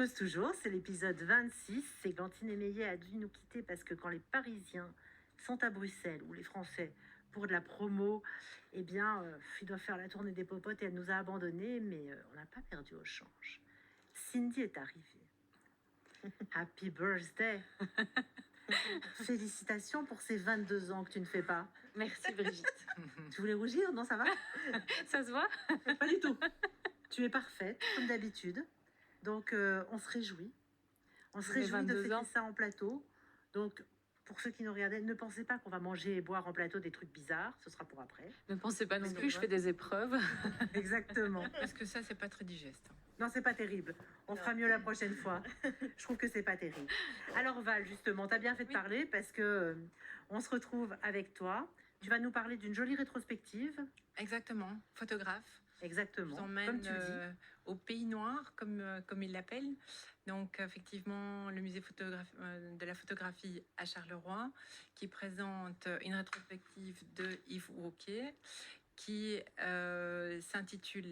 cause toujours, c'est l'épisode 26. C'est Glantine Émeillet a dû nous quitter parce que quand les Parisiens sont à Bruxelles ou les Français pour de la promo, eh bien, ils doivent faire la tournée des popotes et elle nous a abandonnés, mais on n'a pas perdu au change. Cindy est arrivée. Happy birthday! Félicitations pour ces 22 ans que tu ne fais pas. Merci Brigitte. Tu voulais rougir? Non, ça va? Ça se voit? Pas du tout. Tu es parfaite, comme d'habitude. Donc, on se réjouit. On se réjouit de fêter ça en plateau. Donc, pour ceux qui nous regardaient, ne pensez pas qu'on va manger et boire en plateau des trucs bizarres. Ce sera pour après. Ne pensez pas non plus, je fais des épreuves. Exactement. Parce que ça, c'est pas très digeste. Non, c'est pas terrible. On fera mieux la prochaine fois. Je trouve que c'est pas terrible. Alors Val, justement, t'as bien fait de parler parce que on se retrouve avec toi. Tu vas nous parler d'une jolie rétrospective. Exactement, photographe. Exactement, Je vous emmène comme tu le dis. au Pays Noir, comme ils l'appellent. Donc, effectivement, le musée de la photographie à Charleroi, qui présente une rétrospective de Yves Wauquiez, qui s'intitule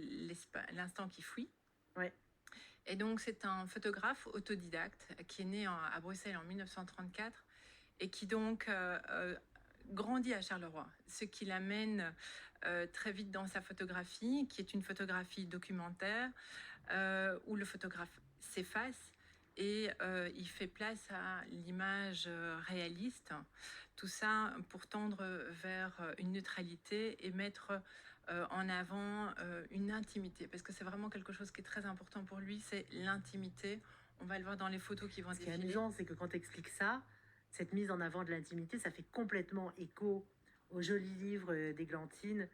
L'instant qui fuit. Ouais. Et donc, c'est un photographe autodidacte qui est né à Bruxelles en 1934 et qui donc grandit à Charleroi, ce qui l'amène très vite dans sa photographie, qui est une photographie documentaire, où le photographe s'efface et il fait place à l'image réaliste. Tout ça pour tendre vers une neutralité et mettre en avant une intimité, parce que c'est vraiment quelque chose qui est très important pour lui, c'est l'intimité. On va le voir dans les photos qui vont défiler. Ce qui est amusant, c'est que quand tu expliques ça, cette mise en avant de l'intimité, ça fait complètement écho au joli livre d'Églantine,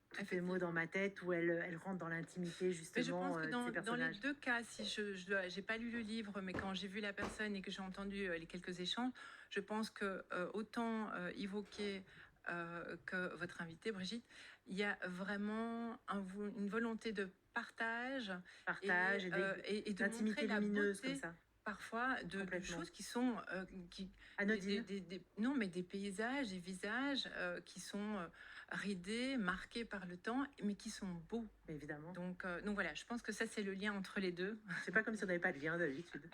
Tous ces mots dans ma tête, où elle rentre dans l'intimité justement mais je pense que de ces personnages. dans les deux cas, si j'ai pas lu le livre, mais quand j'ai vu la personne et que j'ai entendu les quelques échanges, je pense que autant évoquer que votre invitée Brigitte, il y a vraiment une volonté de partage et de montrer la lumineuse beauté, comme ça. Parfois de choses qui sont anodines. Non, mais des paysages, des visages qui sont ridés, marqués par le temps, mais qui sont beaux. Évidemment. Donc voilà, je pense que ça c'est le lien entre les deux. C'est pas comme si on n'avait pas de lien d'habitude.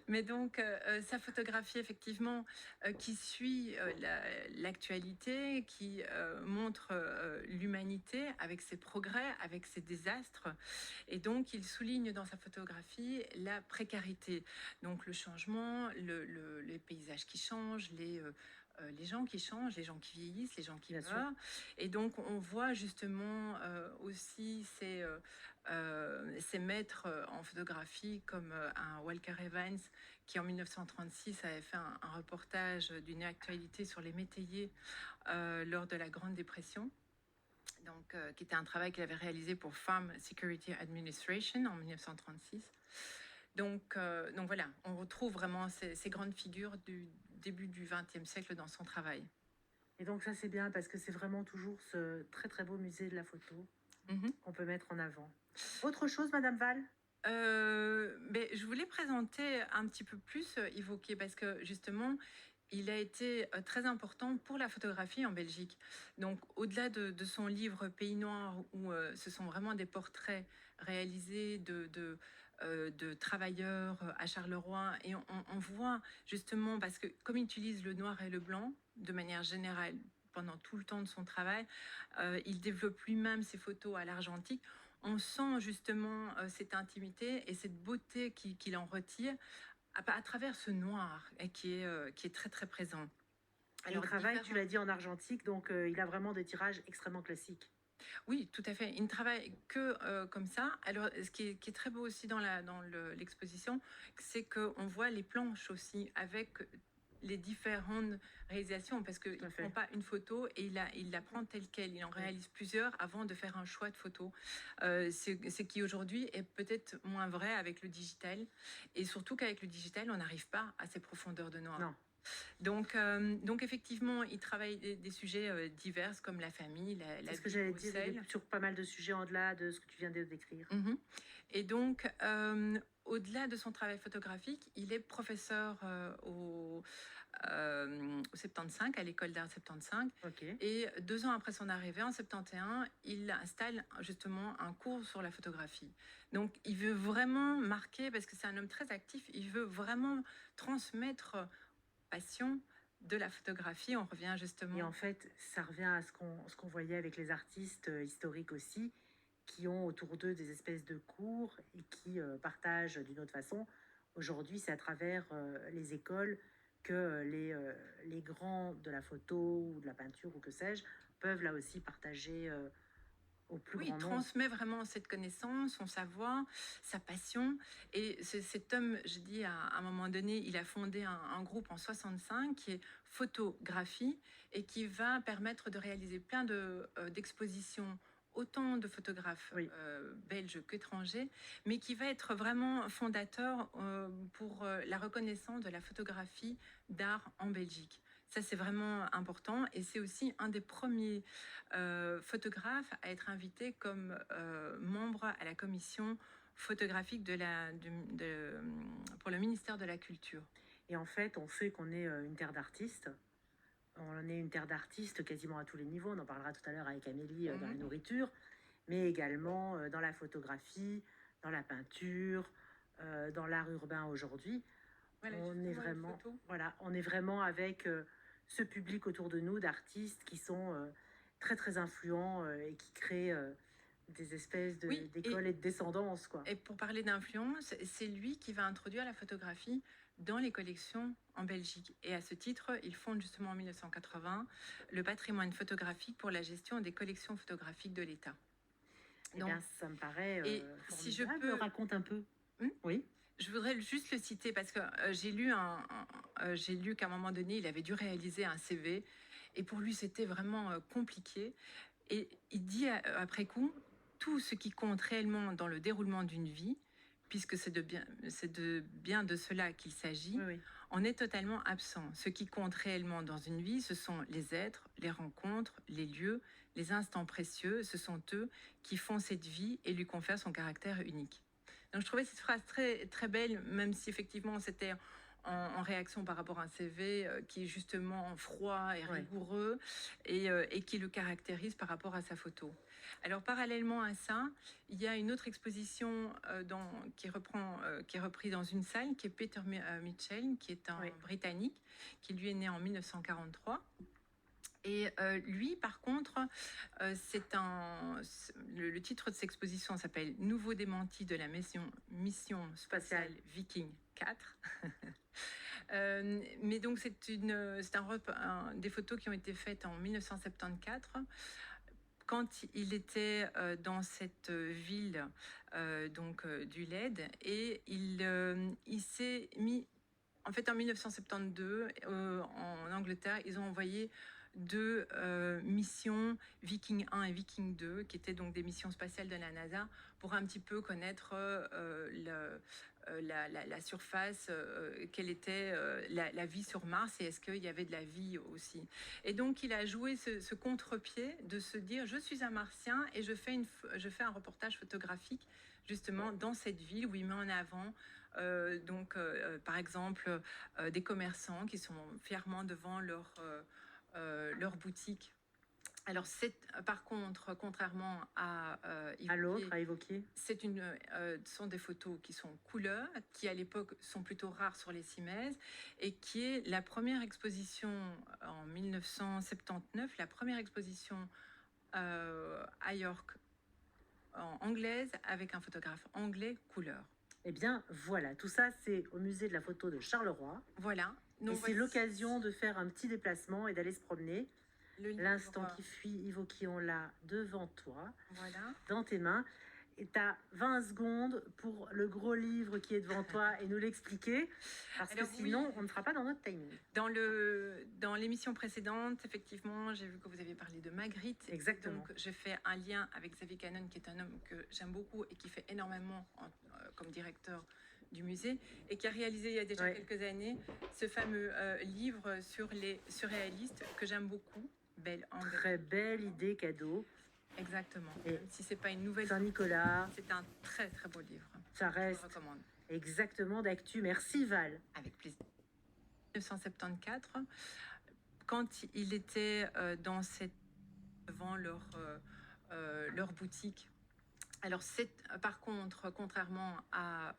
Mais donc sa photographie effectivement qui suit l'actualité, qui montre l'humanité avec ses progrès, avec ses désastres, et donc il souligne dans sa photographie la précarité, donc le changement, les paysages qui changent, les gens qui changent, les gens qui vieillissent, les gens qui meurent. Et donc, on voit justement aussi ces maîtres en photographie comme un Walker Evans qui, en 1936, avait fait un reportage d'une actualité sur les métayers lors de la Grande Dépression. Donc, qui était un travail qu'il avait réalisé pour Farm Security Administration en 1936. Donc voilà, on retrouve vraiment ces grandes figures du début du XXe siècle dans son travail. Et donc ça c'est bien parce que c'est vraiment toujours ce très très beau musée de la photo qu'on peut mettre en avant. Autre chose, Madame Val? Mais je voulais présenter un petit peu plus Yves Wauquiez parce que justement, il a été très important pour la photographie en Belgique. Donc, au-delà de son livre Pays Noir, où ce sont vraiment des portraits réalisés de travailleurs à Charleroi, et on voit justement, parce que comme il utilise le noir et le blanc de manière générale pendant tout le temps de son travail, il développe lui-même ses photos à l'argentique. On sent justement cette intimité et cette beauté qu'il en retire à travers ce noir et qui est très très présent. Alors, il travaille, tu l'as dit, en argentique, donc il a vraiment des tirages extrêmement classiques. Oui, tout à fait. Il ne travaille que comme ça. Alors, ce qui est très beau aussi dans l'exposition, c'est qu'on voit les planches aussi avec les différentes réalisations, parce qu'il ne prend pas une photo et il la prend telle qu'elle. Il en réalise plusieurs avant de faire un choix de photo. Ce qui aujourd'hui est peut-être moins vrai avec le digital. Et surtout qu'avec le digital, on n'arrive pas à ces profondeurs de noir. Non. Donc effectivement, il travaille des sujets divers comme la famille, la vie. C'est ce que j'allais dire, sur pas mal de sujets en-delà de ce que tu viens de décrire. Et donc, au-delà de son travail photographique, il est professeur au 75, à l'école d'art 75. Ok. Et 2 ans après son arrivée, en 71, il installe justement un cours sur la photographie. Donc, il veut vraiment marquer, parce que c'est un homme très actif, il veut vraiment transmettre passion de la photographie. On revient justement... Et en fait, ça revient à ce qu'on voyait avec les artistes historiques aussi, qui ont autour d'eux des espèces de cours et qui partagent d'une autre façon. Aujourd'hui, c'est à travers les écoles que les grands de la photo ou de la peinture ou que sais-je peuvent là aussi partager au plus Oui, grand il nombre. transmet vraiment cette connaissance, son savoir, sa passion. Et cet homme, je dis, à un moment donné, il a fondé un groupe en 65 qui est Photographie et qui va permettre de réaliser plein d'expositions, autant de photographes Oui. belges qu'étrangers, mais qui va être vraiment fondateur pour la reconnaissance de la photographie d'art en Belgique. Ça, c'est vraiment important et c'est aussi un des premiers photographe à être invité comme membre à la commission photographique pour le ministère de la Culture. Et en fait, on sait qu'on est une terre d'artistes. On est une terre d'artistes quasiment à tous les niveaux. On en parlera tout à l'heure avec Amélie dans la nourriture, mais également dans la photographie, dans la peinture, dans l'art urbain aujourd'hui. Voilà, on est vraiment avec ce public autour de nous d'artistes qui sont très très influents et qui créent des espèces d'écoles et de descendance, quoi. Et pour parler d'influence, c'est lui qui va introduire la photographie dans les collections en Belgique. Et à ce titre, il fonde justement en 1980 le patrimoine photographique pour la gestion des collections photographiques de l'État. Eh bien, ça me paraît formidable. Si je peux... Raconte un peu. Oui. Je voudrais juste le citer parce que j'ai lu qu'à un moment donné, il avait dû réaliser un CV et pour lui, c'était vraiment compliqué. Et il dit après coup, tout ce qui compte réellement dans le déroulement d'une vie, puisque c'est bien de cela qu'il s'agit, Oui, oui. en est totalement absent. Ce qui compte réellement dans une vie, ce sont les êtres, les rencontres, les lieux, les instants précieux. Ce sont eux qui font cette vie et lui confèrent son caractère unique. Donc je trouvais cette phrase très, très belle, même si effectivement c'était en réaction par rapport à un CV qui est justement froid et rigoureux et qui le caractérise par rapport à sa photo. Alors parallèlement à ça, il y a une autre exposition qui est reprise dans une salle, qui est Peter Mitchell, qui est un Britannique, qui lui est né en 1943. Et lui, par contre, le titre de cette exposition s'appelle « Nouveau démenti de la mission spatiale Viking 4 ». Mais donc, c'est des photos qui ont été faites en 1974, quand il était dans cette ville du LED, et il s'est mis... En fait, en 1972, en Angleterre, ils ont envoyé 2 missions, Viking 1 et Viking 2, qui étaient donc des missions spatiales de la NASA, pour un petit peu connaître la surface, quelle était la vie sur Mars et est-ce qu'il y avait de la vie aussi. Et donc, il a joué ce contre-pied de se dire, je suis un martien et je fais un reportage photographique justement dans cette ville où il met en avant par exemple, des commerçants qui sont fièrement devant leur boutique. Alors, par contre, contrairement à l'autre, à évoquer, sont des photos qui sont couleurs, qui à l'époque sont plutôt rares sur les Simèze, et qui est la première exposition en 1979, la première exposition à York en anglaise avec un photographe anglais couleur. Eh bien, voilà, tout ça, c'est au musée de la photo de Charleroi. Voilà. Et c'est l'occasion de faire un petit déplacement et d'aller se promener. L'instant qui fuit, Ivoki, on l'a devant toi, dans tes mains. Et tu as 20 secondes pour le gros livre qui est devant toi et nous l'expliquer, parce que sinon, on ne sera pas dans notre timing. Dans l'émission précédente, effectivement, j'ai vu que vous avez parlé de Magritte. Exactement. Donc, je fais un lien avec Xavier Cannon, qui est un homme que j'aime beaucoup et qui fait énormément comme directeur du musée et qui a réalisé il y a déjà quelques années ce fameux livre sur les surréalistes que j'aime beaucoup. Très belle idée cadeau. Exactement. Et même si c'est pas une nouvelle Saint-Nicolas, c'est un très très beau livre. Ça reste je le recommande. Exactement d'actu. Merci Val. Avec plaisir. 1974, quand il était devant leur boutique. Alors, par contre, contrairement à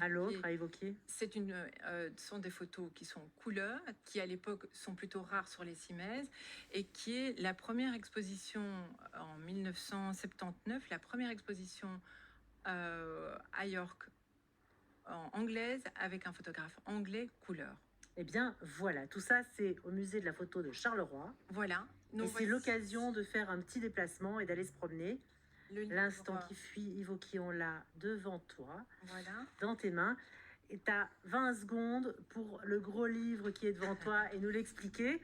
l'autre à évoquer. sont des photos qui sont couleurs, qui à l'époque sont plutôt rares sur les Simèze, et qui est la première exposition en 1979, la première exposition à York en anglaise avec un photographe anglais couleur. Eh bien, voilà, tout ça, c'est au musée de la photo de Charleroi. Voilà. Et c'est l'occasion de faire un petit déplacement et d'aller se promener. L'instant qui fuit, Ivoki, on l'a devant toi, voilà, dans tes mains. Et tu as 20 secondes pour le gros livre qui est devant toi et nous l'expliquer.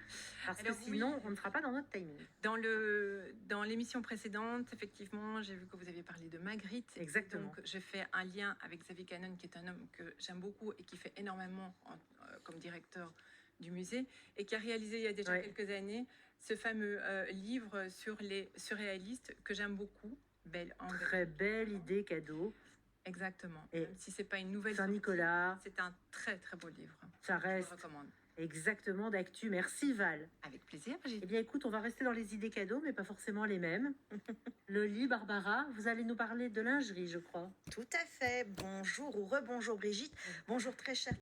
Parce que sinon, on ne sera pas dans notre timing. Dans l'émission précédente, effectivement, j'ai vu que vous aviez parlé de Magritte. Exactement. Donc, j'ai fait un lien avec Xavier Cannon, qui est un homme que j'aime beaucoup et qui fait énormément comme directeur du musée et qui a réalisé il y a déjà quelques années ce fameux livre sur les surréalistes que j'aime beaucoup. Très belle idée cadeau. Exactement. Et même si c'est pas une nouvelle Saint-Nicolas, c'est un très très beau livre. Ça reste. Je le recommande. Exactement, d'actu. Merci Val. Avec plaisir, Brigitte. Eh bien écoute, on va rester dans les idées cadeaux, mais pas forcément les mêmes. Loli, Barbara, vous allez nous parler de lingerie, je crois. Tout à fait. Bonjour ou rebonjour Brigitte. Bonjour très chère